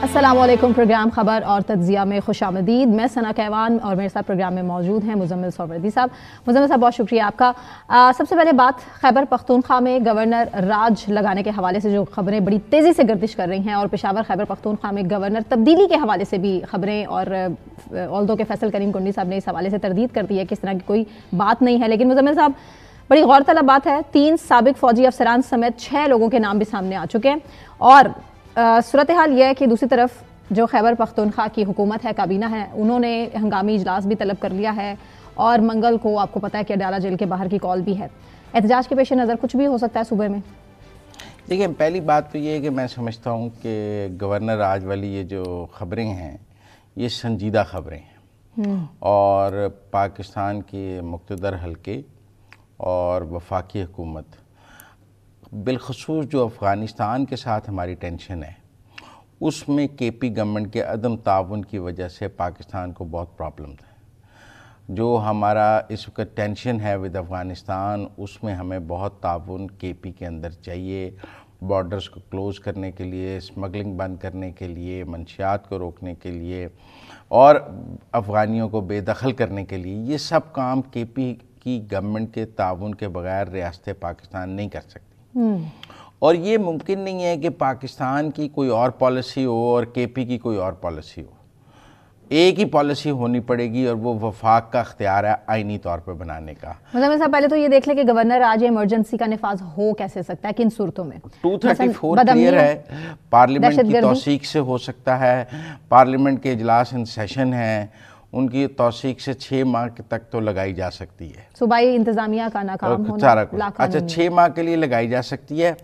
अस्सलामुअलैकुम। प्रोग्राम खबर और तज्जिया में खुशामदीद। मैं सना कहवान और मेरे साथ प्रोग्राम में मौजूद हैं मुजम्मिल सोहवर्दी साहब। मुजम्मिल साहब, बहुत शुक्रिया आपका। सबसे पहले बात खैबर पख्तूनख्वा में गवर्नर राज लगाने के हवाले से जो खबरें बड़ी तेज़ी से गर्दिश कर रही हैं और पेशावर खैबर पख्तूनख्वा में गवर्नर तब्दीली के हवाले से भी खबरें, और ऑल्दो के फैसल करीम कुंडी साहब ने इस हवाले से तरदीद कर दी है कि इस तरह की कोई बात नहीं है। लेकिन मुजम्मिल साहब, बड़ी गौरतलब बात है, 3 साबिक फौजी अफसरान समेत 6 लोगों के नाम भी सामने आ चुके हैं। और सूरत हाल यह है कि दूसरी तरफ जो खैबर पख्तूनख्वा की हुकूमत है, काबीना है, उन्होंने हंगामी इजलास भी तलब कर लिया है और मंगल को आपको पता है कि अडाला जेल के बाहर की कॉल भी है। एहतजाज के पेश नज़र कुछ भी हो सकता है सूबे में? देखिए, पहली बात तो ये है कि मैं समझता हूँ कि गवर्नर राज वाली ये जो खबरें हैं ये संजीदा खबरें हैं और पाकिस्तान के मुक़्तदर हल्के और वफाकी हुकूमत, बिलखसूस जो अफ़गानिस्तान के साथ हमारी टेंशन है, उसमें केपी गवर्नमेंट के अदम ताउन की वजह से पाकिस्तान को बहुत प्रॉब्लम है। जो हमारा इस वक्त टेंशन है विद अफ़गानिस्तान, उसमें हमें बहुत ताउन केपी के अंदर चाहिए, बॉर्डर्स को क्लोज़ करने के लिए, स्मगलिंग बंद करने के लिए, मंशियात को रोकने के लिए और अफ़गानियों को बेदखल करने के लिए। ये सब काम केपी की गवर्नमेंट के ताउन के बगैर रियासत पाकिस्तान नहीं कर सकती। और ये मुमकिन नहीं है कि पाकिस्तान की कोई और पॉलिसी हो और केपी की कोई और पॉलिसी हो। एक ही पॉलिसी होनी पड़ेगी और वो वफाक का अख्तियार है आईनी तौर पे बनाने का। मतलब साहब, पहले तो ये देख ले कि गवर्नर आज इमरजेंसी का निफाज हो कैसे सकता है, किन सूरतों में? 234 क्लियर है, पार्लियामेंट की तौसीक से हो सकता है। पार्लियामेंट के इजलास इन सेशन है, उनकी तौसीक से 6 माह तक तो लगाई जा सकती है। सूबाई इंतजामिया का नाकाम होना, सारा कुछ अच्छा 6 माह के लिए लगाई जा सकती है।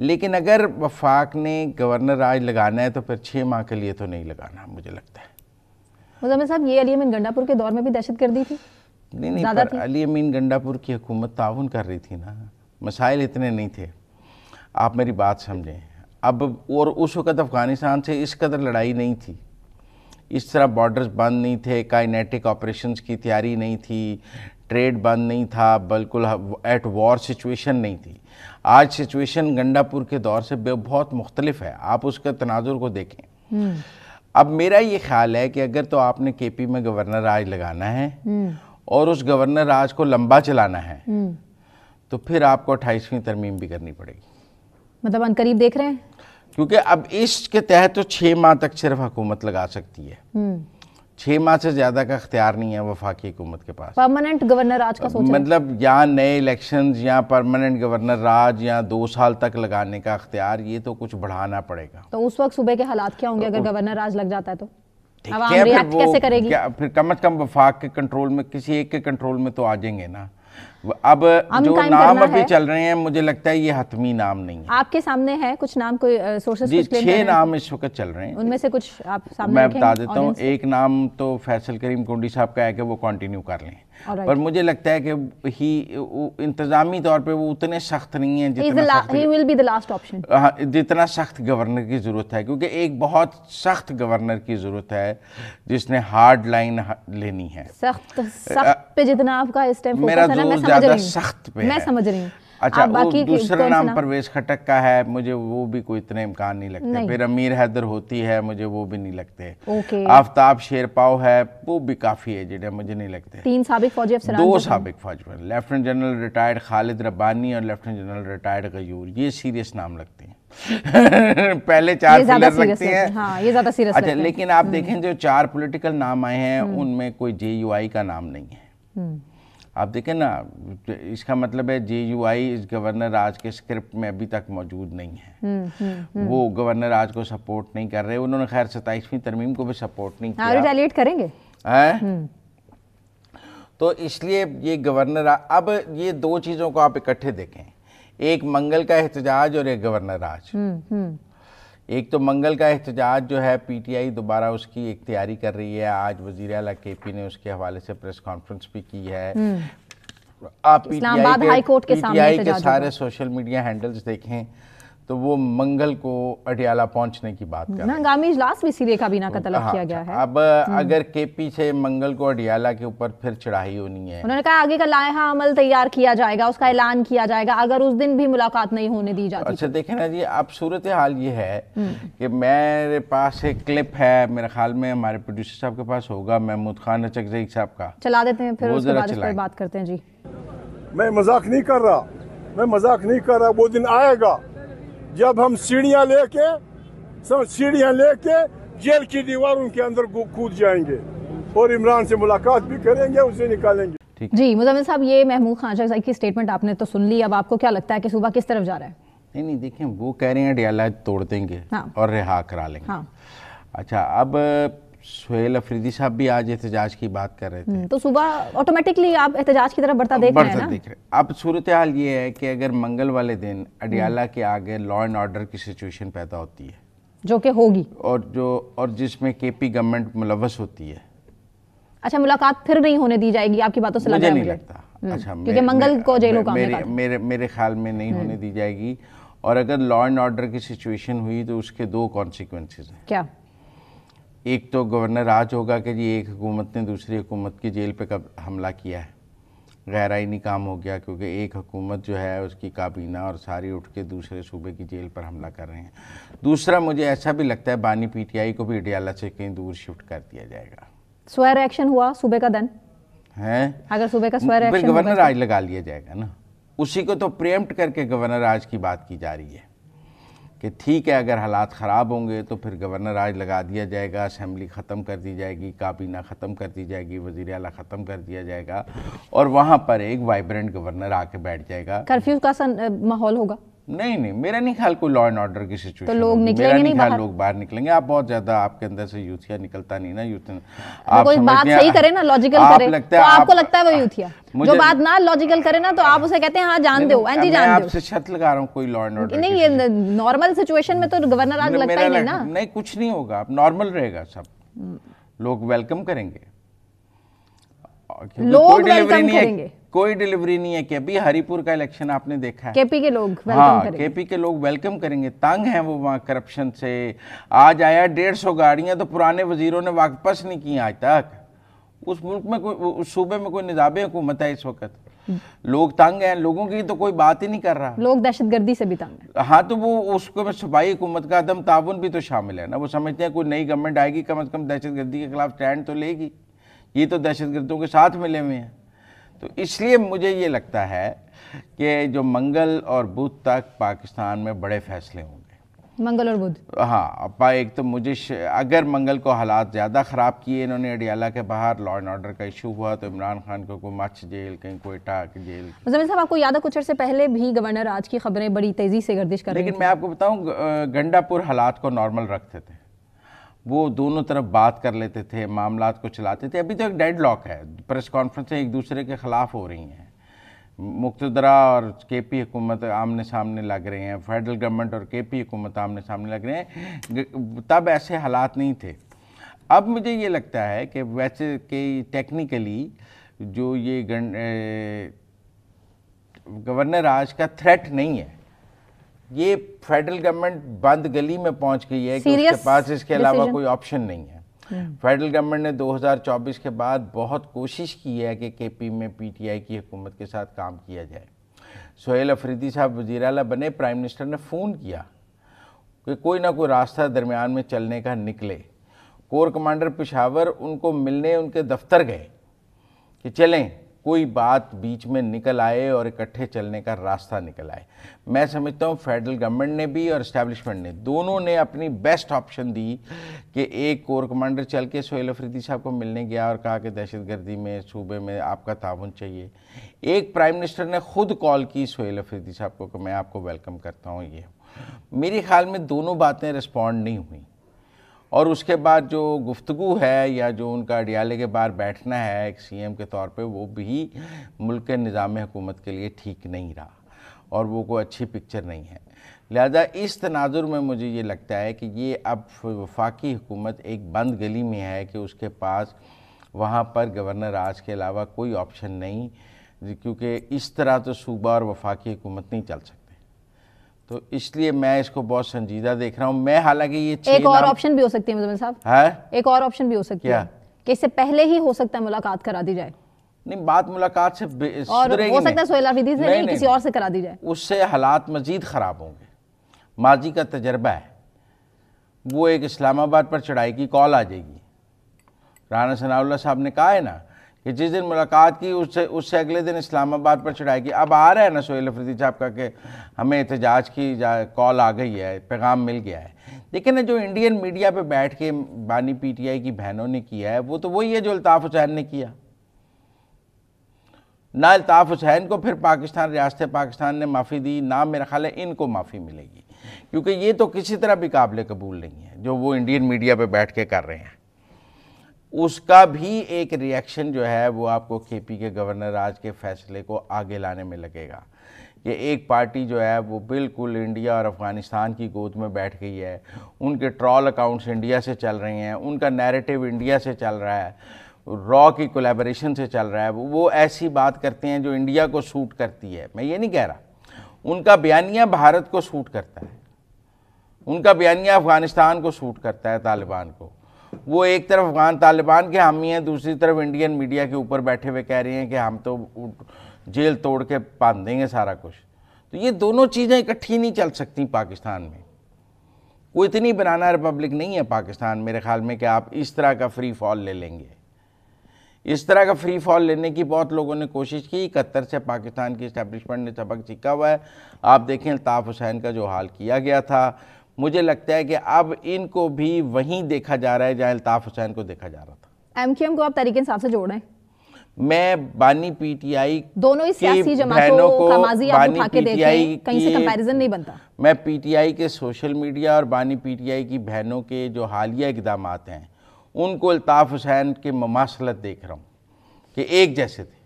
लेकिन अगर वफाक ने गवर्नर राज लगाना है तो फिर 6 माह के लिए तो नहीं लगाना, मुझे लगता है। मुजम्मिल साहब, ये अली अमीन गंडापुर के दौर में भी दहशतगर्दी थी? नहीं, पर अली अमीन गंडापुर की हुकूमत ताउन कर रही थी ना, मसाइल इतने नहीं थे। आप मेरी बात समझें। अब और उस वक़्त अफ़गानिस्तान से इस कदर लड़ाई नहीं थी, इस तरह बॉर्डर्स बंद नहीं थे, काइनेटिक ऑपरेशंस की तैयारी नहीं थी, ट्रेड बंद नहीं था, बिल्कुल एट वॉर सिचुएशन नहीं थी। आज सिचुएशन गंडापुर के दौर से बहुत मुख्तलिफ है, आप उसका तनाजुर को देखें। अब मेरा ये ख्याल है कि अगर तो आपने केपी में गवर्नर राज लगाना है और उस गवर्नर राज को लंबा चलाना है तो फिर आपको 28वीं तरमीम भी करनी पड़ेगी। मतलब अनकरीब देख रहे हैं? क्योंकि अब इसके तहत तो 6 माह तक सिर्फ हुकूमत लगा सकती है। 6 माह से ज़्यादा का अख्तियार नहीं है वफाकी हुकूमत के पास। परमानेंट गवर्नर राज का सोच मतलब या नए इलेक्शंस या परमानेंट गवर्नर राज या 2 साल तक लगाने का अख्तियार, ये तो कुछ बढ़ाना पड़ेगा। तो उस वक्त सूबे के हालात क्या होंगे अगर गवर्नर राज लग जाता है तो? अब रिएक्ट कैसे करेगी? फिर कम से कम वफाक के कंट्रोल में, किसी एक के कंट्रोल में तो आ जाएंगे ना। अब जो नाम अभी चल रहे हैं, मुझे लगता है ये हतमी नाम नहीं है। आपके सामने है कुछ नाम, कोई सोर्सेस कुछ क्लेम कर रहे हैं? 6 नाम इस वक्त चल रहे हैं, उनमें से कुछ आप सामने मैं बता देता हूँ। एक नाम तो फैसल करीम कुंडी साहब का है कि वो कंटिन्यू कर लें, पर मुझे लगता है कि ही इंतजामी तौर पे वो उतने सख्त नहीं है जितना सख्त गवर्नर की ज़रूरत है, क्योंकि एक बहुत सख्त गवर्नर की ज़रूरत है जिसने हार्ड लाइन लेनी है। सख्त पे जितना आपका इस टाइम मेरा जोर ज़्यादा सख्त पे है, मैं समझ रही हूँ। अच्छा, बाकी दूसरा नाम परवेज खटक का है, मुझे वो भी कोई इतने इम्कान नहीं लगते। फिर अमीर हैदर होती है, मुझे वो भी नहीं लगते। आफ्ताब शेरपाव है, वो भी काफ़ी एजेड है, मुझे नहीं लगते। 3 साबिक फौजी अफसरान, 2 साबिक फौजी, lieutenant general retired Khalid Rabbani और लेफ्टिनेंट जनरल रिटायर्ड गयूर, ये सीरियस नाम लगते हैं। पहले 4 पिलर लगते हैं। हाँ, ये ज़्यादा सीरियस। अच्छा, लेकिन आप देखें जो 4 पॉलिटिकल नाम आए हैं उनमें कोई JUI का नाम नहीं है। आप देखें ना, इसका मतलब है JUI इस गवर्नर राज के स्क्रिप्ट में अभी तक मौजूद नहीं है। वो गवर्नर राज को सपोर्ट नहीं कर रहे। उन्होंने खैर 27वीं तरमीम को भी सपोर्ट नहीं किया। रिटेलिएट करेंगे तो इसलिए ये गवर्नर, अब ये 2 चीज़ों को आप इकट्ठे देखें, एक मंगल का एहतजाज और एक गवर्नर राज। एक तो मंगल का एहतजाज जो है, PTI दोबारा उसकी एक तैयारी कर रही है। आज वज़ीर आला KP ने उसके हवाले से प्रेस कॉन्फ्रेंस भी की है। आप PTI के सारे सोशल मीडिया हैंडल्स देखें तो वो मंगल को अडियाला पहुंचने की बात कर रहे हैं। हंगामी इजलास भी सीधे काबीना का तलब हाँ, किया गया है। अब अगर केपी से मंगल को अडियाला के ऊपर फिर चढ़ाई होनी है, उन्होंने कहा आगे का लाइहा अमल तैयार किया जाएगा, उसका ऐलान किया जाएगा अगर उस दिन भी मुलाकात नहीं होने दी जाती। अच्छा देखें ना जी, अब सूरत हाल ये है कि मेरे पास एक क्लिप है, मेरे ख्याल में हमारे प्रोड्यूसर साहब के पास होगा, महमूद खान अचकज़ई साहब का, चला देते हैं, फिर उसके बाद इस पर बात करते हैं। जी मैं मजाक नहीं कर रहा, मैं मजाक नहीं कर रहा। वो दिन आएगा जब हम सीढ़ियां लेके जेल की दीवारों के अंदर कूद जाएंगे और इमरान से मुलाकात भी करेंगे, उसे निकालेंगे। जी मुज़म्मिल साहब, ये महमूद खान अचकज़ई की स्टेटमेंट आपने तो सुन ली, अब आपको क्या लगता है कि सूबा किस तरफ जा रहा है? नहीं देखें, वो कह रहे हैं अडियाला तोड़ देंगे और रिहा करा लेंगे। अच्छा, अब सुहेल अफरीदी साहब भी आज एहतजाज की बात कर रहे थे, तो सुबह ऑटोमेटिकली आप एहतजाज की तरफ बढ़ता देख रहे हैं ना? अब सूरत हाल ये है कि अगर मंगल वाले दिन अडियाला के आगे लॉ एंड ऑर्डर की सिचुएशन पैदा होती है, जो कि होगी, और जिसमें केपी गवर्नमेंट मुलव्वस होती है। अच्छा, मुलाकात फिर नहीं होने दी जाएगी आपकी बातों से? मुझे नहीं लगता। अच्छा, क्योंकि मंगल को जेलों का मेरे ख्याल में नहीं होने दी जाएगी। और अगर लॉ एंड ऑर्डर की सिचुएशन हुई तो उसके दो कॉन्सिक्वेंसेस हैं। क्या? एक तो गवर्नर राज होगा कि जी एक हुकूमत ने दूसरी हुकूमत की जेल पे कब हमला किया है, गैर आईनी काम हो गया, क्योंकि एक हुकूमत जो है उसकी काबीना और सारी उठ के दूसरे सूबे की जेल पर हमला कर रहे हैं। दूसरा, मुझे ऐसा भी लगता है बानी पीटीआई को भी अडियाला से कहीं दूर शिफ्ट कर दिया जाएगा। स्वे रिएक्शन हुआ सूबे का देन है, अगर सूबे का स्वे रिएक्शन, फिर गवर्नर राज लगा लिया जाएगा ना। उसी को तो प्रीएम्प्ट करके गवर्नर राज की बात की जा रही है कि ठीक है, अगर हालात ख़राब होंगे तो फिर गवर्नर राज लगा दिया जाएगा, असेंबली ख़त्म कर दी जाएगी, काबीना ख़त्म कर दी जाएगी, वज़ीर आला ख़त्म कर दिया जाएगा और वहाँ पर एक वाइब्रेंट गवर्नर आके बैठ जाएगा। कर्फ्यू का माहौल होगा? नहीं, मेरा नहीं ख्याल कोई लॉ एंड ऑर्डर की सिचुएशन, तो लोग निकलेंगे नहीं बाहर? लोग बाहर निकलेंगे। आप बहुत ज्यादा, आपके अंदर से यूथिया निकलता नहीं ना, आप कोई बात सही करे ना, लॉजिकल करे, तो आपको लगता है वो यूथिया? जो बात ना लॉजिकल करे ना, तो आप उसे कहते हैं हाँ जान दो, एंटी जान दो। आपसे शर्त लगा रहा हूँ, कोई लॉ एंड ऑर्डर नहीं, ये नॉर्मल सिचुएशन में तो गवर्नर आज लगता ही नहीं ना। नहीं, कुछ नहीं होगा, नॉर्मल रहेगा, सब लोग वेलकम करेंगे। लोग वेलकम करेंगे, कोई डिलीवरी नहीं है कि अभी हरिपुर का इलेक्शन आपने देखा है, केपी के लोग वेलकम करेंगे। केपी के लोग वेलकम करेंगे, तंग हैं वो वहाँ करप्शन से। आज आया 150 गाड़ियां तो पुराने वजीरों ने वापस नहीं की आज तक। उस मुल्क में कोई, उस सूबे में कोई निज़ाम हुकूमत है इस वक्त, लोग तंग हैं, लोगों की तो कोई बात ही नहीं कर रहा। लोग दहशतगर्दी से भी तंग हैं। हाँ, तो वो उसको में सूबाई हुकूमत का अदम ताउन भी तो शामिल है ना। वो समझते हैं कोई नई गवर्नमेंट आएगी, कम से कम दहशतगर्दी के खिलाफ स्टैंड तो लेगी, ये तो दहशतगर्दियों के साथ मिले हुए हैं। तो इसलिए मुझे ये लगता है कि जो मंगल और बुध तक पाकिस्तान में बड़े फैसले होंगे। मंगल और बुध, हाँ, अपा एक तो मुझे अगर मंगल को हालात ज़्यादा ख़राब किए इन्होंने, अडियाला के बाहर लॉ एंड ऑर्डर का इशू हुआ, तो इमरान खान को कोई मच्छ जेल, कहीं कोयटा की जेल। मुज़म्मिल साहब, आपको याद है कुछ अर्से पहले भी गवर्नर राज की खबरें बड़ी तेज़ी से गर्दिश कर रही थी। लेकिन मैं आपको बताऊँ, गंडापुर हालात को नॉर्मल रखते थे, वो दोनों तरफ बात कर लेते थे, मामलात को चलाते थे। अभी तो एक डेड लॉक है, प्रेस कॉन्फ्रेंसें एक दूसरे के ख़िलाफ़ हो रही हैं, मुक्तदरा और केपी हुकूमत आमने सामने लग रहे हैं, फेडरल गवर्नमेंट और केपी हुकूमत आमने सामने लग रहे हैं। तब ऐसे हालात नहीं थे। अब मुझे ये लगता है कि वैसे कि टेक्निकली जो ये गवर्नर राज का थ्रेट नहीं है, ये फेडरल गवर्नमेंट बंद गली में पहुंच गई है कि उसके पास इसके अलावा कोई ऑप्शन नहीं है। फेडरल गवर्नमेंट ने 2024 के बाद बहुत कोशिश की है कि केपी में पीटीआई की हुकूमत के साथ काम किया जाए। सुहेल अफरीदी साहब वज़ीर आला बने, प्राइम मिनिस्टर ने फ़ोन किया कि कोई ना कोई रास्ता दरमियान में चलने का निकले। कोर कमांडर पेशावर उनको मिलने उनके दफ्तर गए कि चलें, कोई बात बीच में निकल आए और इकट्ठे चलने का रास्ता निकल आए। मैं समझता हूँ फेडरल गवर्नमेंट ने भी और इस्टेब्लिशमेंट ने, दोनों ने अपनी बेस्ट ऑप्शन दी कि एक कोर कमांडर चल के सुहेल अफरीदी साहब को मिलने गया और कहा कि दहशतगर्दी में सूबे में आपका ताउन चाहिए। एक प्राइम मिनिस्टर ने खुद कॉल की सुहेल अफरीदी साहब को कि मैं आपको वेलकम करता हूँ। ये मेरे ख्याल में दोनों बातें रिस्पॉन्ड नहीं हुई, और उसके बाद जो गुफ्तगू है या जो उनका अडियाले के बाहर बैठना है एक सीएम के तौर पे, वो भी मुल्क के निज़ाम हुकूमत के लिए ठीक नहीं रहा और वो कोई अच्छी पिक्चर नहीं है। लिहाजा इस तनाजुर में मुझे ये लगता है कि ये अब वफाकी हुकूमत एक बंद गली में है कि उसके पास वहाँ पर गवर्नर राज के अलावा कोई ऑप्शन नहीं, क्योंकि इस तरह तो सूबा और वफाकी हुकूमत नहीं चल सकते। तो इसलिए मैं इसको बहुत संजीदा देख रहा हूँ मैं। हालांकि ये एक और ऑप्शन भी हो सकती है मुजम्मिल साहब, है एक और ऑप्शन भी हो सकती है कि इससे पहले ही हो सकता है मुलाकात करा दी जाए। नहीं, बात मुलाकात से और हो सकता है सोहेल हफीदी से नहीं, किसी और से करा दी जाए। उससे हालात मजीद खराब होंगे। माजी का तजर्बा है, वो एक इस्लामाबाद पर चढ़ाई की कॉल आ जाएगी। राना सनाउल्लाह साहब ने कहा है ना कि जिस दिन मुलाकात की उससे अगले दिन इस्लामाबाद पर चढ़ाई की। अब आ रहा है ना सोहेल अफरीदी साहब का कि हमें एहतजाज की कॉल आ गई है, पैगाम मिल गया है। लेकिन ना जो इंडियन मीडिया पे बैठ के बानी पीटीआई की बहनों ने किया है वो तो वही है जो अल्ताफ़ हुसैन ने किया। ना अल्ताफ़ हुसैन को फिर पाकिस्तान, रियासत पाकिस्तान ने माफ़ी दी, ना मेरा ख्याल है इनको माफ़ी मिलेगी, क्योंकि ये तो किसी तरह भी काबिल कबूल नहीं है जो वो इंडियन मीडिया पे बैठ के कर रहे हैं। उसका भी एक रिएक्शन जो है वो आपको केपी के गवर्नर आज के फैसले को आगे लाने में लगेगा कि एक पार्टी जो है वो बिल्कुल इंडिया और अफ़गानिस्तान की गोद में बैठ गई है। उनके ट्रॉल अकाउंट्स इंडिया से चल रहे हैं, उनका नैरेटिव इंडिया से चल रहा है, रॉ की कोलैबोरेशन से चल रहा है। वो ऐसी बात करते हैं जो इंडिया को सूट करती है। मैं ये नहीं कह रहा, उनका बयानिया भारत को सूट करता है, उनका बयानिया अफ़गानिस्तान को सूट करता है, तालिबान को। वो एक तरफ अफगान तालिबान के हामी हैं, दूसरी तरफ इंडियन मीडिया के ऊपर बैठे हुए कह रहे हैं कि हम तो जेल तोड़ के बांध देंगे सारा कुछ। तो ये दोनों चीज़ें इकट्ठी नहीं चल सकती पाकिस्तान में। कोई इतनी बनाना रिपब्लिक नहीं है पाकिस्तान मेरे ख्याल में कि आप इस तरह का फ्री फॉल ले लेंगे। इस तरह का फ्री फॉल लेने की बहुत लोगों ने कोशिश की। 71 से पाकिस्तान की इस्टेब्लिशमेंट ने सबक सीखा हुआ है। आप देखें अल्ताफ़ हुसैन का जो हाल किया गया था, मुझे लगता है कि अब इनको भी वहीं देखा जा रहा है जहाँ अल्ताफ़ हुसैन को देखा जा रहा था। एमक्यूएम को आप तरीके इंसाफ से जोड़ रहे हैं। मैं बानी पीटीआई दोनों ही सियासी जमातों का माजी आप उठा के देखें, कहीं से कंपैरिजन नहीं बनता। मैं पीटीआई के सोशल मीडिया और बानी पीटीआई की बहनों के जो हालिया इक़दामात हैं उनको अल्ताफ़ हुसैन के ममासलत देख रहा हूँ कि एक जैसे थे।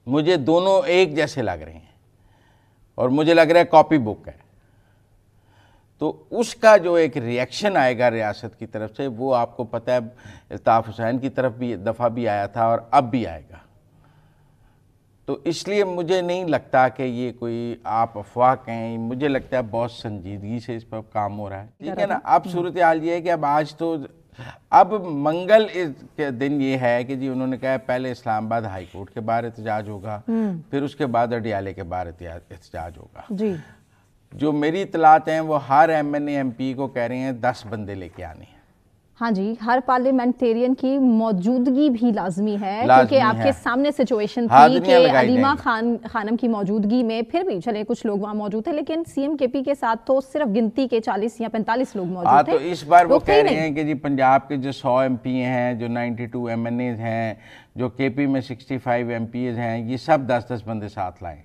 मुझे दोनों एक जैसे लग रहे हैं और मुझे लग रहा है कॉपी बुक है। तो उसका जो एक रिएक्शन आएगा रियासत की तरफ से वो आपको पता है अल्ताफ़ हुसैन की तरफ भी दफ़ा भी आया था और अब भी आएगा। तो इसलिए मुझे नहीं लगता कि ये कोई आप अफवाह कहें, मुझे लगता है बहुत संजीदगी से इस पर काम हो रहा है। ठीक है ना। अब सूरत हाल ये है कि अब आज तो अब मंगल के दिन ये है कि जी उन्होंने कहा पहले इस्लामाबाद हाई कोर्ट के बाहर एहतजाज होगा, फिर उसके बाद अडियाले के बाहर एहतजाज होगा जी। जो मेरी इतलात हैं वो हर MNA MP को कह रहे हैं 10 बंदे लेके आने हैं। हाँ जी, हर पार्लियामेंटेरियन की मौजूदगी भी लाजमी है, क्योंकि आपके सामने सिचुएशन थी कि अलीमा खानम की मौजूदगी में फिर भी चले कुछ लोग वहाँ मौजूद थे, लेकिन CM KP के साथ तो सिर्फ गिनती के 40 या 45 लोग मौजूद थे। तो इस बार वो कह रहे हैं कि जी पंजाब के जो 100 MP हैं, जो 92 MNAs हैं, जो KP में 65 MPs हैं, ये सब 10-10 बंदे साथ लाएं।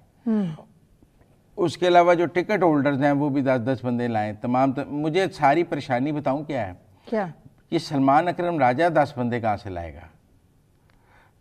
उसके अलावा जो टिकट होल्डर्स हैं वो भी 10-10 बंदे लाएं। तमाम मुझे सारी परेशानी बताऊं क्या है, क्या कि सलमान अकरम राजा 10 बंदे कहाँ से लाएगा?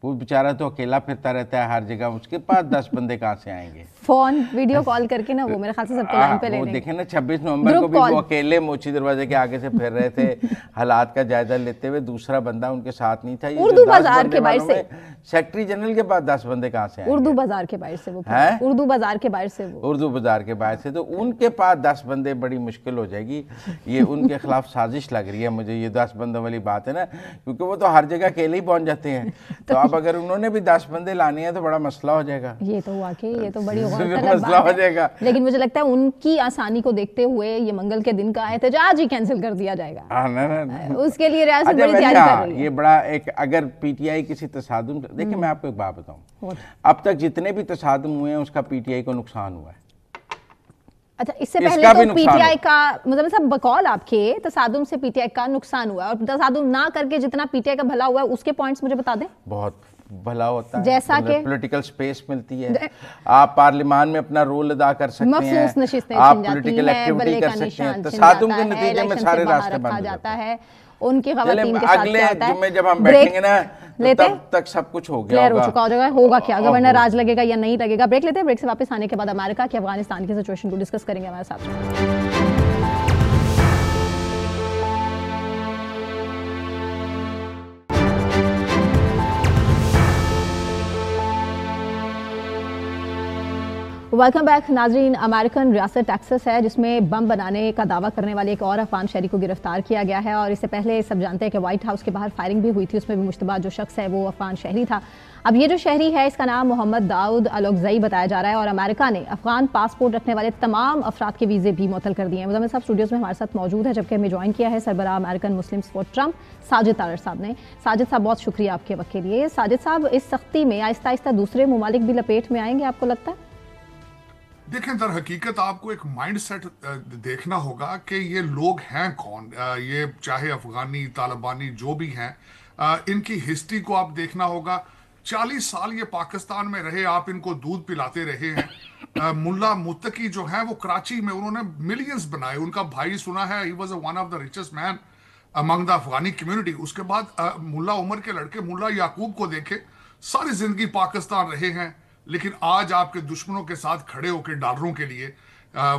वो बेचारा तो अकेला फिरता रहता है हर जगह, उसके पास 10 बंदे कहाँ से आएंगे? फोन वीडियो कॉल करके ना, वो मेरे ख्याल से सबको लाइन पे लेने। वो देखे ना 26 नवंबर को भी वो अकेले मोची दरवाजे के आगे से फिर रहे थे हालात का जायजा लेते हुए, दूसरा बंदा उनके साथ नहीं था। उर्दू बाजार के बाहर से सेक्रेटरी जनरल के पास 10 बंदे कहाँ से आए? उर्दू बाजार के बाहर से वो है, उर्दू बाजार के बाहर से वो, उर्दू बाजार के बाहर से। तो उनके पास 10 बंदे बड़ी मुश्किल हो जाएगी। ये उनके खिलाफ साजिश लग रही है मुझे, ये 10 बंदों वाली बात है ना, क्योंकि वो तो हर जगह अकेले ही पहुंच जाते हैं। तो अब अगर उन्होंने भी 10 बंदे लाने हैं तो बड़ा मसला हो जाएगा। ये तो वाकई ये तो बड़ी मसला हो जाएगा। लेकिन मुझे लगता है उनकी आसानी को देखते हुए ये मंगल के दिन का एहतजाज ही कैंसिल कर दिया जाएगा। उसके लिए रियासत बड़ी तैयारी कर रही है। ये बड़ा एक अगर पीटीआई किसी तसादुम, देखिए मैं आपको एक बात बताऊं, अब तक जितने भी तसादुम हुए हैं उसका पीटीआई को नुकसान हुआ है। अच्छा, इससे पहले तो पीटीआई का मतलब सब बकौल आपके तसादुम से पीटीआई का नुकसान हुआ, और तसादुम ना करके जितना पीटीआई का भला हुआ है उसके पॉइंट्स मुझे बता दें। बहुत भला होता है, जैसा कि पॉलिटिकल स्पेस मिलती है, आप पार्लियामान में अपना रोल अदा कर सकते हैं, आप पॉलिटिकल एक्टिविटी कर सकते हैं। तसादुम के नतीजे में सारे रास्ते बंद जाता है। उनकी खवातीन के साथ अगले जुम्मे जब हम बैठेंगे ना तब तक सब कुछ हो गया हो चुका होगा क्या गवर्नर राज लगेगा या नहीं लगेगा। ब्रेक लेते हैं, ब्रेक से वापस आने के बाद अमेरिका की अफगानिस्तान की सिचुएशन को डिस्कस करेंगे हमारे साथ। वेलकम बैक नाजरीन। अमेरिकन रियासत टेक्सास है जिसमें बम बनाने का दावा करने वाले एक और अफगान शहरी को गिरफ्तार किया गया है और इससे पहले सब जानते हैं कि व्हाइट हाउस के बाहर फायरिंग भी हुई थी, उसमें भी मुश्तबा जो शख्स है वो अफगान शहरी था। अब ये जो शहरी है इसका नाम मोहम्मद दाऊद अलोकजई बताया जा रहा है और अमेरिका ने अफगान पासपोर्ट रखने वाले तमाम अफराद के वीज़े भी मुअत्तल कर दिए हैं। मुज़म्मिल साहब स्टूडियोज़ में हमारे साथ मौजूद है, जबकि हमें ज्वाइन किया है सरबराह American Muslims for Trump Sajid Tarar साहब ने। साजिद साहब बहुत शुक्रिया आपके वक्त के लिए। साजिद साहब, इस सख्ती में आहिस्ता आहिस्ता दूसरे ममालिक भी लपेट में आएंगे आपको लगता है? देखें, दर हकीकत आपको एक माइंड सेट देखना होगा कि ये लोग हैं कौन। ये चाहे अफगानी तालिबानी जो भी हैं, इनकी हिस्ट्री को आप देखना होगा। 40 साल ये पाकिस्तान में रहे, आप इनको दूध पिलाते रहे हैं। मुल्ला मुत्तकी जो है वो कराची में उन्होंने मिलियंस बनाए। उनका भाई सुना है he was one of the richest man among the Afghani community. उसके बाद मुल्ला उमर के लड़के मुल्ला याकूब को देखे, सारी जिंदगी पाकिस्तान रहे हैं, लेकिन आज आपके दुश्मनों के साथ खड़े होकर डॉलरों के लिए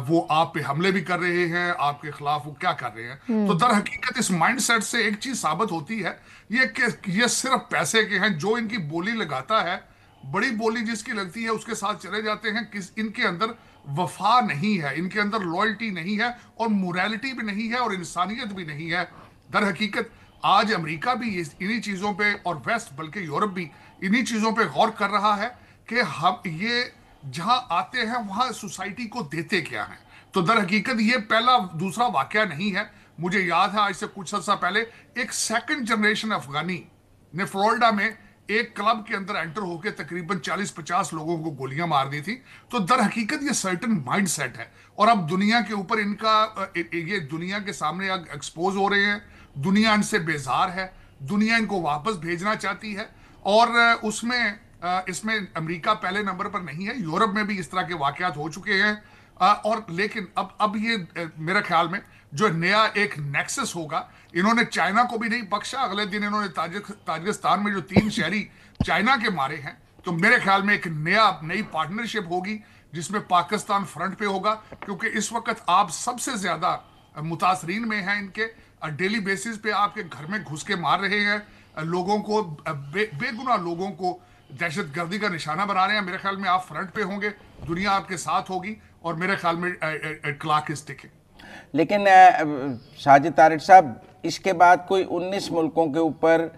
वो आप पे हमले भी कर रहे हैं, आपके खिलाफ वो क्या कर रहे हैं। तो दर हकीकत इस माइंडसेट से एक चीज साबित होती है ये कि ये सिर्फ पैसे के हैं। जो इनकी बोली लगाता है, बड़ी बोली जिसकी लगती है उसके साथ चले जाते हैं। इनके अंदर वफा नहीं है, इनके अंदर लॉयल्टी नहीं है और मोरालिटी भी नहीं है और इंसानियत भी नहीं है। दर हकीकत आज अमेरिका भी इन्हीं चीजों पे और वेस्ट बल्कि यूरोप भी इन्हीं चीजों पे गौर कर रहा है कि हम ये जहां आते हैं वहां सोसाइटी को देते क्या हैं। तो दर हकीकत ये पहला दूसरा वाकया नहीं है। मुझे याद है आज से कुछ अर्सा पहले एक सेकंड जनरेशन अफगानी ने फ्लोरिडा में एक क्लब के अंदर एंटर होकर तकरीबन 40-50 लोगों को गोलियां मार दी थी। तो दर हकीकत ये सर्टन माइंड सेट है और अब दुनिया के ऊपर इनका ये दुनिया के सामने एक्सपोज हो रहे हैं। दुनिया इनसे बेजार है, दुनिया इनको वापस भेजना चाहती है और इसमें अमेरिका पहले नंबर पर नहीं है। यूरोप में भी इस तरह के वाकयात हो चुके हैं और लेकिन अब ये मेरे ख्याल में जो नया एक नेक्सस होगा, इन्होंने चाइना को भी नहीं बख्शा। अगले दिन इन्होंने ताजिकिस्तान में जो 3 शहरी चाइना के मारे हैं, तो मेरे ख्याल में एक नई पार्टनरशिप होगी जिसमें पाकिस्तान फ्रंट पे होगा, क्योंकि इस वक्त आप सबसे ज्यादा मुतासरीन में हैं। इनके डेली बेसिस पे आपके घर में घुस के मार रहे हैं लोगों को, बेगुनाह लोगों को दहशत गर्दी का निशाना बना रहे हैं। मेरे ख्याल में आप फ्रंट पे होंगे, दुनिया आपके साथ होगी और मेरे ख्याल में क्लॉक इज टिकिंग। लेकिन साजिद तारड़ साहब, इसके बाद कोई 19 मुल्कों के ऊपर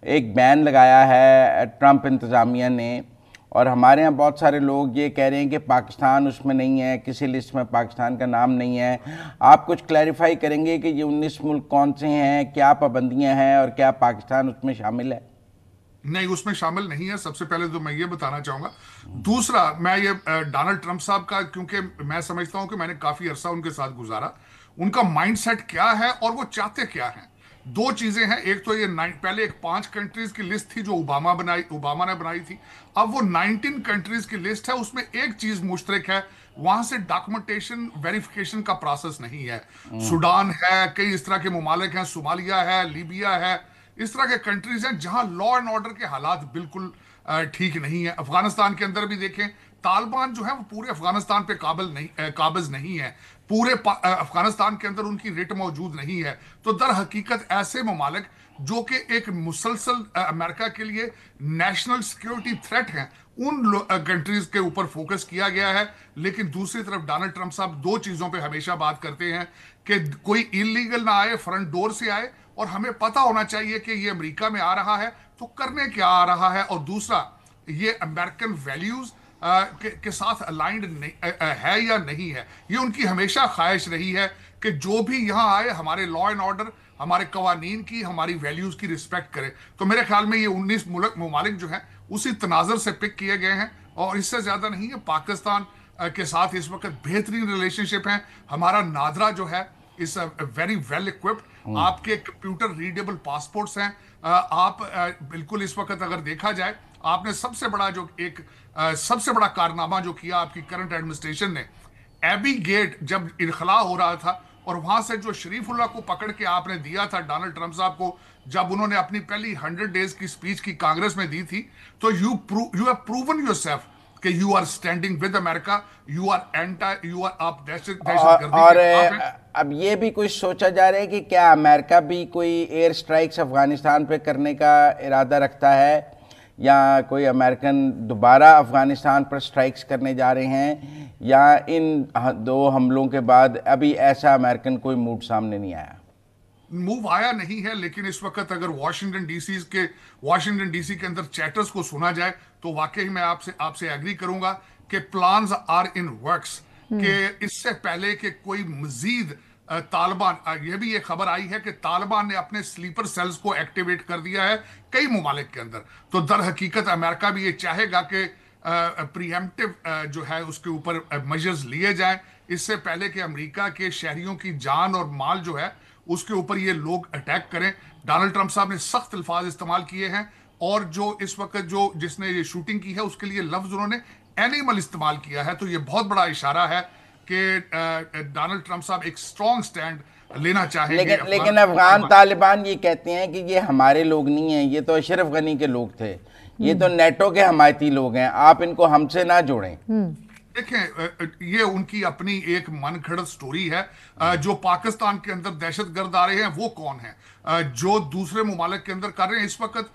एक बैन लगाया है ट्रंप इंतज़ामिया ने और हमारे यहाँ बहुत सारे लोग ये कह रहे हैं कि पाकिस्तान उसमें नहीं है, किसी लिस्ट में पाकिस्तान का नाम नहीं है। आप कुछ क्लैरिफाई करेंगे कि ये 19 मुल्क कौन से हैं, क्या पाबंदियाँ हैं और क्या पाकिस्तान उसमें शामिल है? नहीं, उसमें शामिल नहीं है। सबसे पहले तो मैं ये बताना चाहूंगा। दूसरा, मैं ये डोनाल्ड ट्रंप साहब का, क्योंकि मैं समझता हूं कि मैंने काफी अरसा उनके साथ गुजारा, उनका माइंडसेट क्या है और वो चाहते क्या हैं। 2 चीजें हैं। एक तो ये पहले एक 5 कंट्रीज की लिस्ट थी जो ओबामा ने बनाई थी। अब वो 19 कंट्रीज की लिस्ट है। उसमें एक चीज मुश्तरक है, वहां से डॉक्यूमेंटेशन वेरिफिकेशन का प्रोसेस नहीं है। सूडान है, कई इस तरह के ममालिक हैं, सोमालिया है, लीबिया है, इस तरह के कंट्रीज हैं जहां लॉ एंड ऑर्डर के हालात बिल्कुल ठीक नहीं है। अफगानिस्तान के अंदर भी देखें, तालिबान जो है वो पूरे अफगानिस्तान पे काबिज नहीं है। पूरे अफगानिस्तान के अंदर उनकी रिट मौजूद नहीं है। तो दर हकीकत ऐसे ममालिक जो कि एक मुसलसल अमेरिका के लिए नेशनल सिक्योरिटी थ्रेट हैं, उन कंट्रीज के ऊपर फोकस किया गया है। लेकिन दूसरी तरफ डोनाल्ड ट्रंप साहब 2 चीजों पे हमेशा बात करते हैं कि कोई इलीगल ना आए, फ्रंट डोर से आए, और हमें पता होना चाहिए कि ये अमेरिका में आ रहा है तो करने क्या आ रहा है, और दूसरा ये अमेरिकन वैल्यूज के साथ अलाइंड है या नहीं है। ये उनकी हमेशा ख्वाहिश रही है कि जो भी यहाँ आए हमारे लॉ एंड ऑर्डर, हमारे कवानीन की, हमारी वैल्यूज की रिस्पेक्ट करे। तो मेरे ख्याल में ये 19 ममालिक जो हैं उसी तनाजर से पिक किए गए हैं और इससे ज्यादा नहीं है। पाकिस्तान के साथ इस वक्त बेहतरीन रिलेशनशिप है। हमारा नादरा जो है इज वेरी वेल इक्विप्ड। आपके कंप्यूटर रीडेबल पासपोर्ट्स हैं। आप बिल्कुल इस वक्त अगर देखा जाए, आपने सबसे बड़ा कारनामा जो किया आपकी करंट एडमिनिस्ट्रेशन ने, एबी गेट जब इनखला हो रहा था और वहां से जो शरीफुल्लाह को पकड़ के आपने दिया था डोनाल्ड ट्रंप साहब को, जब उन्होंने अपनी पहली 100 डेज की स्पीच की कांग्रेस में दी थी, तो यू हैव प्रूवन योरसेल्फ कि you are standing with America, you are आप दहशतगर्दी। और अब ये भी कुछ सोचा जा रहा है कि क्या अमेरिका भी कोई एयर स्ट्राइक्स अफगानिस्तान पे करने का इरादा रखता है, या कोई अमेरिकन दोबारा अफ़गानिस्तान पर स्ट्राइक्स करने जा रहे हैं, या इन दो हमलों के बाद अभी ऐसा अमेरिकन कोई मूड सामने नहीं आया? मूव आया नहीं है, लेकिन इस वक्त अगर वाशिंगटन डीसी के अंदर चैटर्स को सुना जाए तो वाकई मैं आपसे एग्री करूंगा कि प्लान्स आर इन वर्क्स, कि इससे पहले कि कोई मजीद तालिबान, यह भी एक खबर आई है कि तालिबान ने अपने स्लीपर सेल्स को एक्टिवेट कर दिया है कई ममालिक के अंदर। तो दर हकीकत अमेरिका भी ये चाहेगा कि प्रीएम्प्टिव जो है उसके ऊपर मेजर्स लिए जाएं, इससे पहले कि अमेरिका के शहरियों की जान और माल जो है उसके ऊपर ये लोग अटैक करें। डोनाल्ड ट्रंप साहब ने सख्त अल्फाज इस्तेमाल किए हैं, और जो इस वक्त जो जिसने ये शूटिंग की है उसके लिए लफ्ज उन्होंने एनिमल इस्तेमाल किया है। तो ये बहुत बड़ा इशारा है कि डोनाल्ड ट्रंप साहब एक स्ट्रॉन्ग स्टैंड लेना चाहेंगे। लेकिन अफगान तालिबान ये कहते हैं कि ये हमारे लोग नहीं हैं, ये तो अशरफ गनी के लोग थे, ये तो नेटो के हमायती लोग हैं, आप इनको हमसे ना जोड़ें। देखें, ये उनकी अपनी एक मनगढ़ंत स्टोरी है। जो पाकिस्तान के अंदर दहशतगर्द आ रहे हैं वो कौन है, जो दूसरे ममालिक के अंदर कर रहे हैं। इस वक्त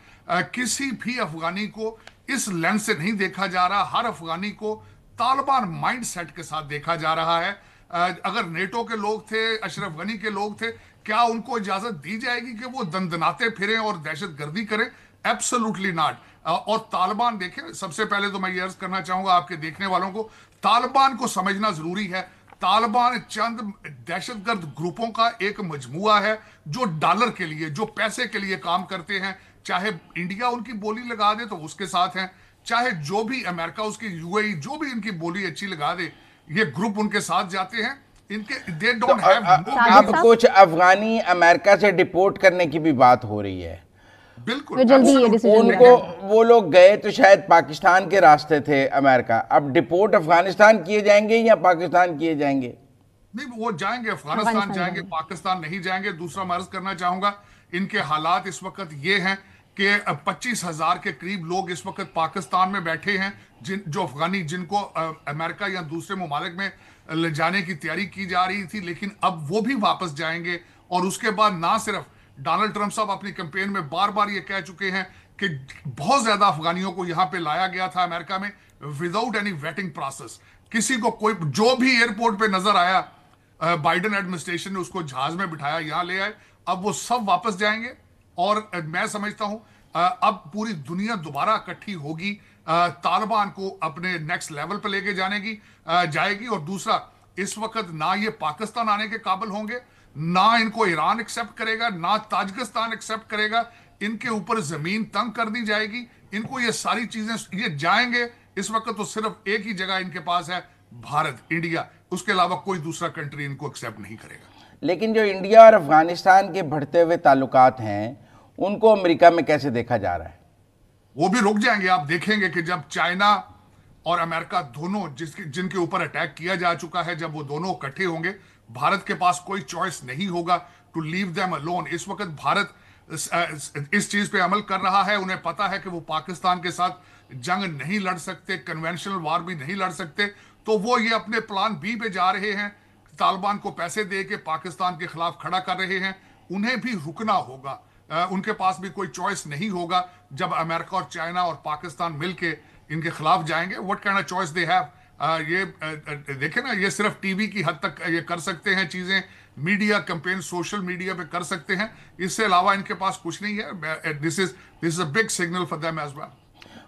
किसी भी अफगानी को इस लेंस से नहीं देखा जा रहा, हर अफगानी को तालिबान माइंड सेट के साथ देखा जा रहा है। अगर नेटो के लोग थे, अशरफ गनी के लोग थे, क्या उनको इजाजत दी जाएगी कि वो दंदनाते फिरें और दहशतगर्दी करें? Absolutely not. और तालिबान, देखें, सबसे पहले तो मैं ये अर्ज करना चाहूंगा आपके देखने वालों को, तालिबान को समझना जरूरी है, तालिबान चंद दहशतगर्द ग्रुपों का एक मजमुआ है जो डॉलर के लिए, जो पैसे के लिए काम करते हैं। चाहे इंडिया उनकी बोली लगा दे तो उसके साथ हैं, चाहे जो भी अमेरिका उसकी यूएई जो भी इनकी बोली अच्छी लगा दे, ये ग्रुप उनके साथ जाते हैं। इनके दे डोंट हैव। अब कुछ अफगानी अमेरिका से डिपोर्ट करने की भी बात हो रही है। बिल्कुल, जल्दी ये डिसीजन उनको, वो लोग गए तो शायद पाकिस्तान के रास्ते थे अमेरिका, अब डिपोर्ट अफगानिस्तान किए जाएंगे या पाकिस्तान किए जाएंगे? नहीं, वो जाएंगे, अफगानिस्तान जाएंगे, पाकिस्तान नहीं जाएंगे। दूसरा मैं अर्ज करना चाहूंगा, इनके हालात इस वक्त ये हैं कि 25,000 के करीब लोग इस वक्त पाकिस्तान में बैठे हैं, जो अफगानी, जिनको अमेरिका या दूसरे ममालिक में ले जाने की तैयारी की जा रही थी, लेकिन अब वो भी वापस जाएंगे। और उसके बाद ना सिर्फ डोनाल्ड ट्रंप साहब अपनी कैंपेन में बार बार ये कह चुके हैं कि बहुत ज्यादा अफगानियों को यहां पे लाया गया था अमेरिका में विदाउट एनी वेटिंग प्रोसेस। किसी को कोई जो भी एयरपोर्ट पे नजर आया, बाइडेन एडमिनिस्ट्रेशन ने उसको जहाज में बिठाया, यहां ले आए। अब वो सब वापस जाएंगे, और मैं समझता हूं अब पूरी दुनिया दोबारा इकट्ठी होगी, तालिबान को अपने नेक्स्ट लेवल पर लेके जाने की जाएगी। और दूसरा, इस वक्त ना ये पाकिस्तान आने के काबिल होंगे, ना इनको ईरान एक्सेप्ट करेगा, ना ताजिकिस्तान एक्सेप्ट करेगा। इनके ऊपर जमीन तंग कर दी जाएगी, इनको ये सारी चीजें, ये जाएंगे। इस वक्त तो सिर्फ एक ही जगह इनके पास है, भारत, इंडिया, उसके अलावा कोई दूसरा कंट्री इनको एक्सेप्ट नहीं करेगा। लेकिन जो इंडिया और अफगानिस्तान के बढ़ते हुए ताल्लुकात हैं, उनको अमेरिका में कैसे देखा जा रहा है? वो भी रुक जाएंगे। आप देखेंगे कि जब चाइना और अमेरिका दोनों, जिनके ऊपर अटैक किया जा चुका है, जब वो दोनों इकट्ठे होंगे, भारत के पास कोई चॉइस नहीं होगा टू लीव देम अलोन। इस वक्त भारत इस चीज पे अमल कर रहा है, उन्हें पता है कि वो पाकिस्तान के साथ जंग नहीं लड़ सकते, कन्वेंशनल वार भी नहीं लड़ सकते, तो वो ये अपने प्लान बी पे जा रहे हैं, तालिबान को पैसे दे के पाकिस्तान के खिलाफ खड़ा कर रहे हैं। उन्हें भी रुकना होगा, उनके पास भी कोई चॉइस नहीं होगा जब अमेरिका और चाइना और पाकिस्तान मिलके इनके खिलाफ जाएंगे। What kind of choice they have? ये देखें ना, ये सिर्फ टीवी की हद तक ये कर सकते हैं चीजें, मीडिया कैंपेन सोशल मीडिया पे कर सकते हैं, इससे अलावा इनके पास कुछ नहीं है। This is a big signal for them as well.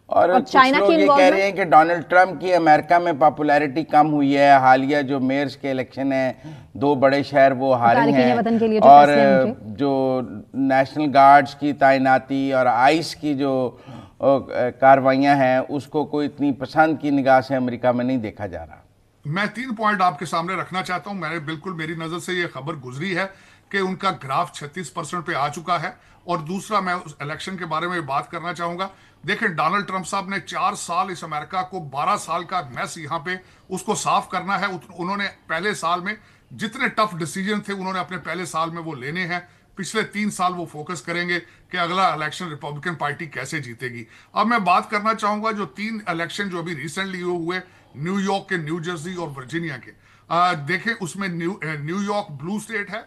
और कुछ लोग ये कह रहे हैं कि डोनाल्ड ट्रंप की अमेरिका में पॉपुलैरिटी कम हुई है, हालिया जो मेयर्स के इलेक्शन है, 2 बड़े शहर वो हारे हैं, और जो नेशनल गार्ड्स की तैनाती और आइस की जो कार्रवाइयां हैं, उसको कोई इतनी पसंद की निगाह से अमेरिका में नहीं देखा जा रहा। मैं 3 पॉइंट आपके सामने रखना चाहता हूं। मैंने बिल्कुल, मेरी नजर से ये खबर गुजरी है कि उनका ग्राफ 36% पे आ चुका है। और दूसरा, मैं उस इलेक्शन के बारे में बात करना चाहूंगा। देखें, डोनाल्ड ट्रंप साहब ने 4 साल इस अमेरिका को, 12 साल का मैस यहाँ पे उसको साफ करना है। उन्होंने पहले साल में जितने टफ डिसीजन थे, उन्होंने अपने पहले साल में वो लेने हैं। पिछले 3 साल वो फोकस करेंगे कि अगला इलेक्शन रिपब्लिकन पार्टी कैसे जीतेगी। अब मैं बात करना चाहूंगा जो 3 इलेक्शन जो अभी रिसेंटली हुए, न्यूयॉर्क के, न्यू जर्सी और वर्जीनिया के। देखें, उसमें न्यूयॉर्क ब्लू स्टेट है,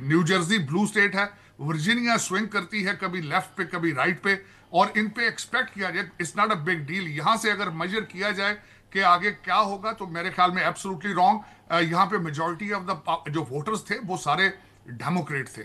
न्यू जर्सी ब्लू स्टेट है, वर्जीनिया स्विंग करती है, कभी लेफ्ट पे कभी राइट पे, और इन पे एक्सपेक्ट किया जाए, it's not a big deal. यहां से अगर मेजर किया जाए कि आगे क्या होगा, तो मेरे ख्याल में एब्सोल्युटली रॉन्ग। यहाँ पे मेजॉरिटी ऑफ द जो वोटर्स थे वो सारे डेमोक्रेट थे।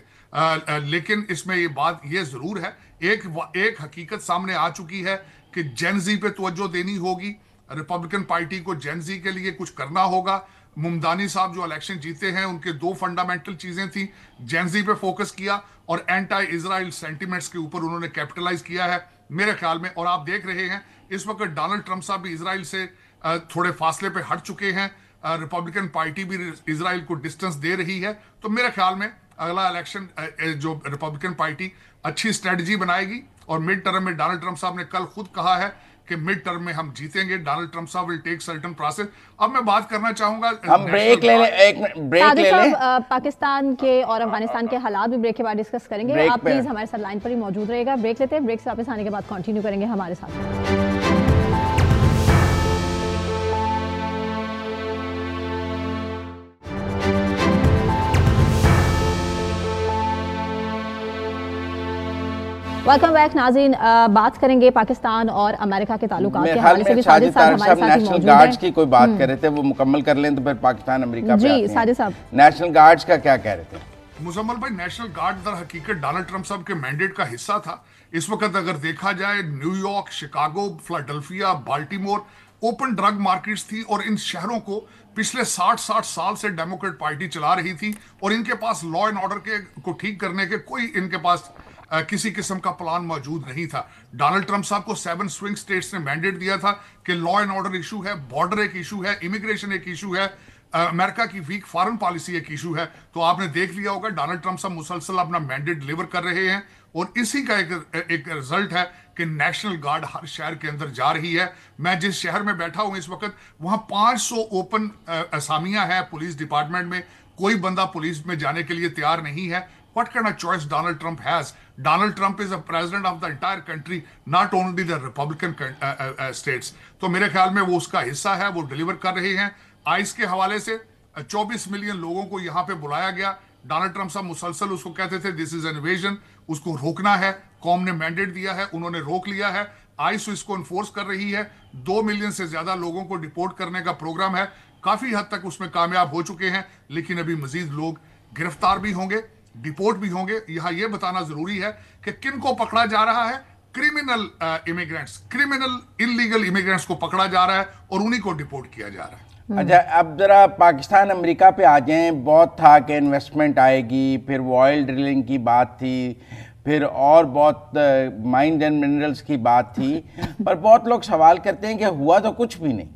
लेकिन इसमें ये बात ये जरूर है, एक हकीकत सामने आ चुकी है कि जेनजी पे तवज्जो देनी होगी। रिपब्लिकन पार्टी को जेनजी के लिए कुछ करना होगा। मुमदानी साहब जो इलेक्शन जीते हैं, उनके दो फंडामेंटल चीजें थी, जेनजी पे फोकस किया और एंटी इजराइल सेंटिमेंट्स के ऊपर उन्होंने कैपिटलाइज किया है मेरे ख्याल में। और आप देख रहे हैं इस वक्त डोनाल्ड ट्रंप साहब भी इजराइल से थोड़े फासले पे हट चुके हैं। रिपब्लिकन पार्टी भी इजराइल को डिस्टेंस दे रही है। तो मेरे ख्याल में अगला इलेक्शन जो रिपब्लिकन पार्टी अच्छी स्ट्रेटजी बनाएगी। और मिड टर्म में डोनाल्ड ट्रंप साहब ने कल खुद कहा है कि मिड टर्म में हम जीतेंगे। डोनाल्ड ट्रंप साहब विल टेक सर्टेन प्रोसेस। अब मैं बात करना चाहूंगा, हम ब्रेक ले लें, एक ब्रेक ले लें। पाकिस्तान के और अफगानिस्तान के हालात भी ब्रेक के बाद डिस्कस करेंगे। आप प्लीज हमारे साथ लाइन पर ही मौजूद रहेगा। ब्रेक लेते हैं, ब्रेक से वापस आने के बाद कंटिन्यू करेंगे हमारे साथ। वेलकम बैक नाज़रीन। बात करेंगे पाकिस्तान और अमेरिका के ताल्लुकात के हवाले से भी। साजिद साहब हमारे साथ नेशनल गार्ड्स की कोई बात कर रहे थे, वो मुकम्मल कर लें तो फिर पाकिस्तान अमेरिका पे आते हैं। साजिद साहब, नेशनल गार्ड्स का क्या कह रहे थे? मुजम्मल भाई, नेशनल गार्ड दर हकीकत डोनाल्ड ट्रंप साहब के मैंडेट का हिस्सा था। इस वक्त अगर देखा जाए, New York, Chicago, Philadelphia, Baltimore open drug markets थी और इन शहरों को पिछले 60 साल से डेमोक्रेट पार्टी चला रही थी और इनके पास लॉ एंड ऑर्डर को ठीक करने के कोई इनके पास किसी किस्म का प्लान मौजूद नहीं था। डोनाल्ड ट्रंप साहब को 7 स्विंग स्टेट्स ने मैंडेट दिया था कि लॉ एंड ऑर्डर इशू है, बॉर्डर एक इशू है, इमिग्रेशन एक इशू है, अमेरिका की वीक फॉरेन पॉलिसी एक इशू है। तो आपने देख लिया होगा डोनाल्ड ट्रंप साहब मुसलसल अपना मैंडेट डिलीवर कर रहे हैं और इसी का एक रिजल्ट है कि नेशनल गार्ड हर शहर के अंदर जा रही है। मैं जिस शहर में बैठा हूं इस वक्त, वहां 500 ओपन असामियां हैं पुलिस डिपार्टमेंट में। कोई बंदा पुलिस में जाने के लिए तैयार नहीं है। What kind of choice Donald Trump has? Donald Trump is the president of the entire country, not only the Republican states. तो मेरे ख्याल में वो उसका हिस्सा है, वो डिलीवर कर रहे हैं। आइस के हवाले से 24 मिलियन लोगों को यहाँ पे बुलाया गया। डोनाल्ड ट्रंप साहब मुसलसल उसको कहते थे दिस इज एन इन्वेजन, उसको रोकना है। कौम ने मैंडेट दिया है, उन्होंने रोक लिया है। आइस इसको इन्फोर्स कर रही है। 2 मिलियन से ज्यादा लोगों को डिपोर्ट करने का प्रोग्राम है। काफी हद तक उसमें कामयाब हो चुके हैं, लेकिन अभी मजीद लोग गिरफ्तार भी होंगे, डिपोर्ट भी होंगे। यहां यह बताना जरूरी है कि किन को पकड़ा जा रहा है। Criminal immigrants, criminal illegal immigrants को पकड़ा जा रहा है और उन्हीं को डिपोर्ट किया जा रहा है। अच्छा, अब जरा पाकिस्तान अमेरिका पे आ जाएं। बहुत था कि इन्वेस्टमेंट आएगी, फिर वो ऑयल ड्रिलिंग की बात थी, फिर और बहुत माइंस एंड मिनरल्स की बात थी, पर बहुत लोग सवाल करते हैं कि हुआ तो कुछ भी नहीं।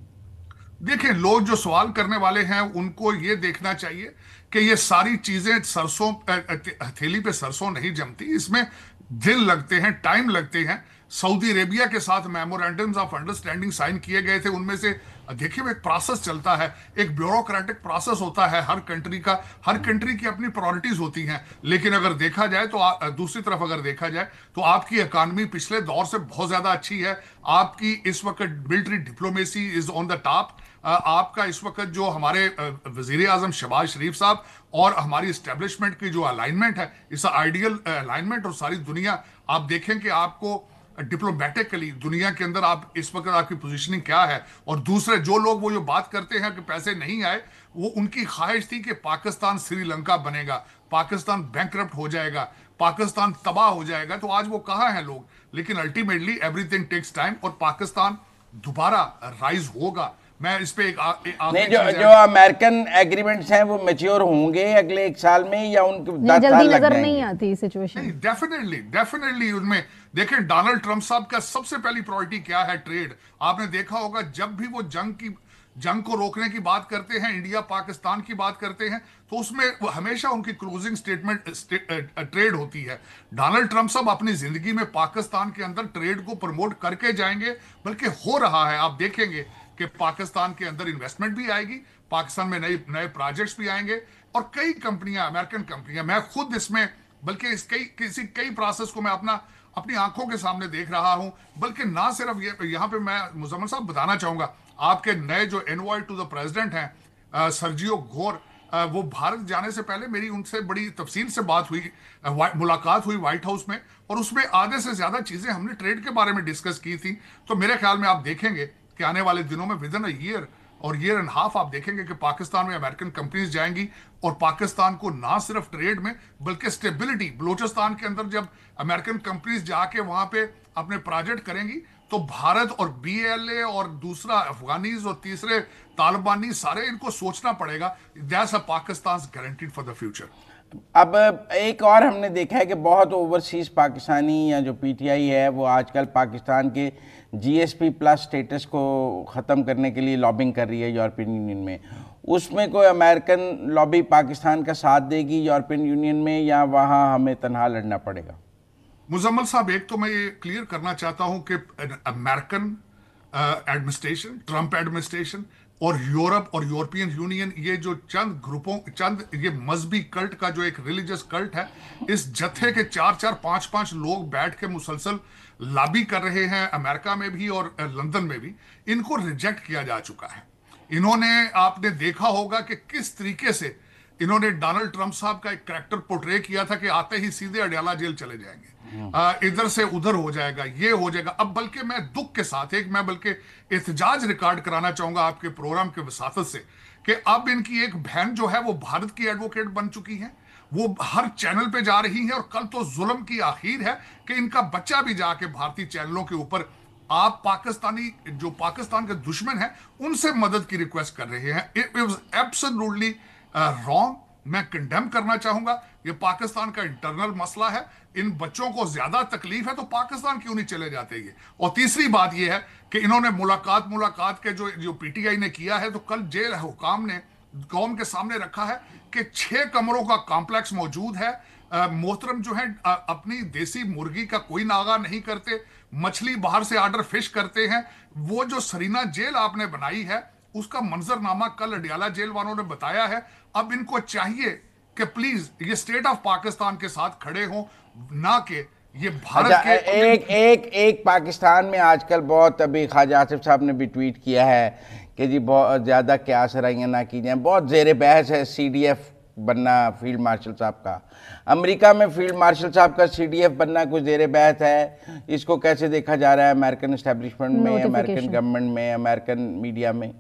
देखिए, लोग जो सवाल करने वाले हैं उनको ये देखना चाहिए कि ये सारी चीजें सरसों हथेली पे सरसों नहीं जमती, इसमें दिन लगते हैं, टाइम लगते हैं। सऊदी अरेबिया के साथ मेमोरेंडम्स ऑफ अंडरस्टैंडिंग साइन किए गए थे। उनमें से देखिए एक प्रोसेस चलता है, एक ब्यूरोक्रेटिक प्रोसेस होता है हर कंट्री का। हर कंट्री की अपनी प्रायोरिटीज होती हैं। लेकिन अगर देखा जाए तो दूसरी तरफ अगर देखा जाए तो आपकी इकॉनमी पिछले दौर से बहुत ज्यादा अच्छी है। आपकी इस वक्त military diplomacy is on the top. आपका इस वक्त जो हमारे वजीर आजम शहबाज शरीफ साहब और हमारी इस्टेब्लिशमेंट की जो अलाइनमेंट है, इस आइडियल अलाइनमेंट। और सारी दुनिया आप देखें कि आपको डिप्लोमेटिकली दुनिया के अंदर आप इस वक्त आपकी पोजीशनिंग क्या है। और दूसरे जो लोग वो जो बात करते हैं कि पैसे नहीं आए, वो उनकी ख्वाहिश थी कि पाकिस्तान श्रीलंका बनेगा, पाकिस्तान बैंकरप्ट हो जाएगा, पाकिस्तान तबाह हो जाएगा। तो आज वो कहाँ हैं लोग। लेकिन अल्टीमेटली एवरीथिंग टेक्स टाइम और पाकिस्तान दोबारा राइज होगा। मैं इस पे नहीं, जो अमेरिकन एग्रीमेंट्स हैं वो मैच्योर होंगे अगले 1 साल में या उनके 10 साल लग जाएंगे? नहीं आती सिचुएशन। डेफिनेटली उनमें देखें, डोनाल्ड ट्रंप साहब का सबसे पहली प्रायोरिटी क्या है? ट्रेड। आपने देखा होगा जब भी वो जंग को रोकने की बात करते हैं, इंडिया पाकिस्तान की बात करते हैं, तो उसमें हमेशा उनकी क्लोजिंग स्टेटमेंट ट्रेड होती है। डोनाल्ड ट्रंप साहब अपनी जिंदगी में पाकिस्तान के अंदर ट्रेड को प्रमोट करके जाएंगे, बल्कि हो रहा है। आप देखेंगे कि पाकिस्तान के अंदर इन्वेस्टमेंट भी आएगी, पाकिस्तान में नए प्रोजेक्ट्स भी आएंगे और कई कंपनियां, अमेरिकन कंपनियां, मैं खुद इसमें बल्कि कई प्रोसेस को मैं अपनी आंखों के सामने देख रहा हूं। बल्कि ना सिर्फ ये, यहां पे मैं मुजम्मल साहब बताना चाहूंगा, आपके नए जो एनवॉय टू द प्रेसिडेंट हैं सर्जियो घोर, वो भारत जाने से पहले मेरी उनसे बड़ी तफसील से बात हुई, मुलाकात हुई व्हाइट हाउस में, और उसमें आधे से ज्यादा चीजें हमने ट्रेड के बारे में डिस्कस की थी। तो मेरे ख्याल में आप देखेंगे कि आने वाले दिनों में विद इन अ ईयर और ईयर एंड हाफ आप देखेंगे कि पाकिस्तान में अमेरिकन कंपनीज जाएंगी और पाकिस्तान को ना सिर्फ ट्रेड में बल्कि स्टेबिलिटी, बलूचिस्तान के अंदर जब अमेरिकन कंपनीज जाके वहां पे अपने प्रोजेक्ट करेंगी तो भारत और BLA और दूसरा अफगानीज और तीसरे तालिबानी सारे इनको सोचना पड़ेगा, that's a Pakistan guaranteed for the future. अब एक और हमने देखा है कि बहुत ओवरसीज पाकिस्तानी या जो PTI है वो आजकल पाकिस्तान के GSP+ स्टेटस को ख़त्म करने के लिए लॉबिंग कर रही है यूरोपियन यूनियन में। उसमें कोई अमेरिकन लॉबी पाकिस्तान का साथ देगी यूरोपियन यूनियन में, या वहाँ हमें तनहा लड़ना पड़ेगा? मुजम्मल साहब, एक तो मैं ये क्लियर करना चाहता हूं कि अमेरिकन एडमिनिस्ट्रेशन, ट्रंप एडमिनिस्ट्रेशन और यूरोप और यूरोपियन यूनियन, ये जो चंद ग्रुपों, चंद ये मजहबी कल्ट का जो एक रिलीजियस कल्ट है, इस जत्थे के 4-4, 5-5 लोग बैठ के मुसलसल लॉबी कर रहे हैं अमेरिका में भी और लंदन में भी। इनको रिजेक्ट किया जा चुका है। इन्होंने, आपने देखा होगा कि किस तरीके से इन्होंने डोनाल्ड ट्रंप साहब का एक कैरेक्टर पोर्ट्रे किया था कि आते ही सीधे अडयाला जेल चले जाएंगे, इधर से उधर हो जाएगा, ये हो जाएगा। अब बल्कि मैं दुख के साथ मैं बल्कि एहतजाज रिकॉर्ड कराना चाहूंगा आपके प्रोग्राम के वसातत से कि अब इनकी एक बहन जो है वो भारत की एडवोकेट बन चुकी है, वो हर चैनल पे जा रही है, और कल तो जुल्म की आखिर है कि इनका बच्चा भी जाके भारतीय चैनलों के ऊपर आप पाकिस्तानी, जो पाकिस्तान के दुश्मन है, उनसे मदद की रिक्वेस्ट कर रहे हैं। It was absolutely wrong. मैं कंडेम करना चाहूंगा, ये पाकिस्तान का इंटरनल मसला है। इन बच्चों को ज्यादा तकलीफ है तो पाकिस्तान क्यों नहीं चले जाते ये। और तीसरी बात ये है कि इन्होंने मुलाकात के जो PTI ने किया है, तो कल जेल हुकाम ने कौम के सामने रखा है कि 6 कमरों का कॉम्प्लेक्स मौजूद है। मोहतरम जो है अपनी देसी मुर्गी का कोई नागा नहीं करते, मछली बाहर से ऑर्डर फिश करते हैं। वो जो सरीना जेल आपने बनाई है उसका मंजरनामा कल अडयाला जेल वालों ने बताया है। अब इनको चाहिए कि प्लीज ये स्टेट ऑफ पाकिस्तान के साथ खड़े हों, ना कि ये भारत के। एक पाकिस्तान में आजकल बहुत, अभी ख्वाजा आसिफ साहब ने भी ट्वीट किया है कि जी बहुत ज़्यादा क्या सराइयाँ ना की जाएं, बहुत ज़ेर बहस है CDF बनना फील्ड मार्शल साहब का। अमेरिका में फील्ड मार्शल साहब का CDF बनना कुछ ज़ेर बहस है। इसको कैसे देखा जा रहा है अमेरिकन एस्टेब्लिशमेंट में, अमेरिकन गवर्नमेंट में, अमेरिकन मीडिया में?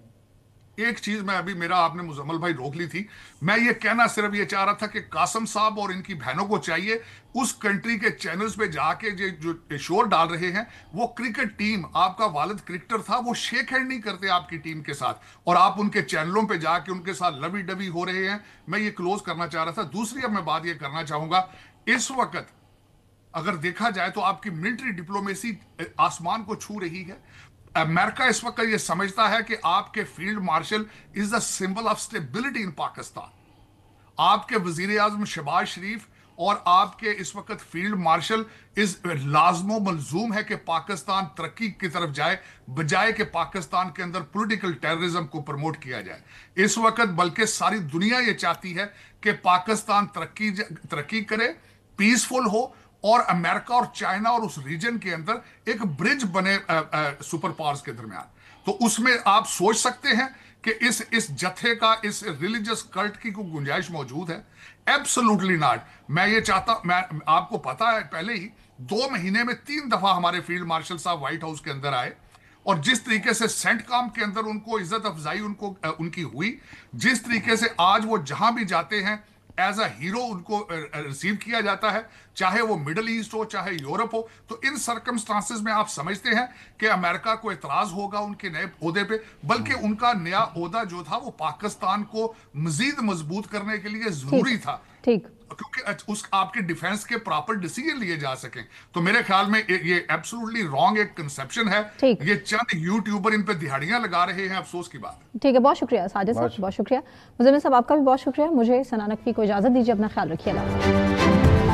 एक चीज मैं अभी, मेरा आपने मुजम्मल भाई रोक ली थी, मैं ये कहना सिर्फ ये चाह रहा था कि कासम साहब और इनकी बहनों को चाहिए उस कंट्री के चैनल्स पे जाके जो शोर डाल रहे हैं, वो क्रिकेट टीम, आपका वालिद क्रिकेटर था, वो शेक हैंड नहीं करते आपकी टीम के साथ, और आप उनके चैनलों पे जाके उनके साथ लवी डबी हो रहे हैं। मैं ये क्लोज करना चाह रहा था। दूसरी अब मैं बात ये करना चाहूंगा, इस वक्त अगर देखा जाए तो आपकी मिलिट्री डिप्लोमेसी आसमान को छू रही है। अमेरिका इस वक्त ये समझता है कि आपके field marshal is the symbol of stability in Pakistan. आपके वजीर आजम शहबाज शरीफ और आपके इस वक्त फील्ड मार्शल इस लाजमो मलजूम है कि पाकिस्तान तरक्की की तरफ जाए, बजाय कि पाकिस्तान के अंदर पॉलिटिकल टेररिज्म को प्रमोट किया जाए। इस वक्त बल्कि सारी दुनिया ये चाहती है कि पाकिस्तान तरक्की करे, पीसफुल हो, और अमेरिका और चाइना और उस रीजन के अंदर एक ब्रिज बने सुपर पावर्स के दरमियान। तो उसमें आप सोच सकते हैं कि इस जत्थे का, इस रिलीजियस कल्ट की कोई गुंजाइश मौजूद है? Absolutely not. मैं ये चाहता, मैं आपको पता है पहले ही 2 महीने में 3 दफा हमारे फील्ड मार्शल साहब व्हाइट हाउस के अंदर आए, और जिस तरीके से सेंटकॉम के अंदर उनको इज्जत अफजाई उनकी हुई, जिस तरीके से आज वो जहां भी जाते हैं एज अ हीरो उनको रिसीव किया जाता है, चाहे वो मिडल ईस्ट हो चाहे यूरोप हो। तो इन सर्कमस्टांसेस में आप समझते हैं कि अमेरिका को एतराज होगा उनके नए ओहदे पे, बल्कि उनका नया ओहदा जो था वो पाकिस्तान को मजीद मजबूत करने के लिए जरूरी था, ठीक, क्योंकि उस आपके डिफेंस के प्रॉपर डिसीजन लिए जा सकें। तो मेरे ख्याल में ये एब्सोल्युटली रॉन्ग एक कंसेप्शन है। ये चंद यूट्यूबर इन पे दिहाड़ियां लगा रहे हैं, अफसोस की बात है। ठीक है, बहुत शुक्रिया साजिद साहब, बहुत शुक्रिया। मुज़म्मिल साहब आपका भी बहुत शुक्रिया। मुझे सना नकवी को इजाजत दीजिए, अपना ख्याल रखिए।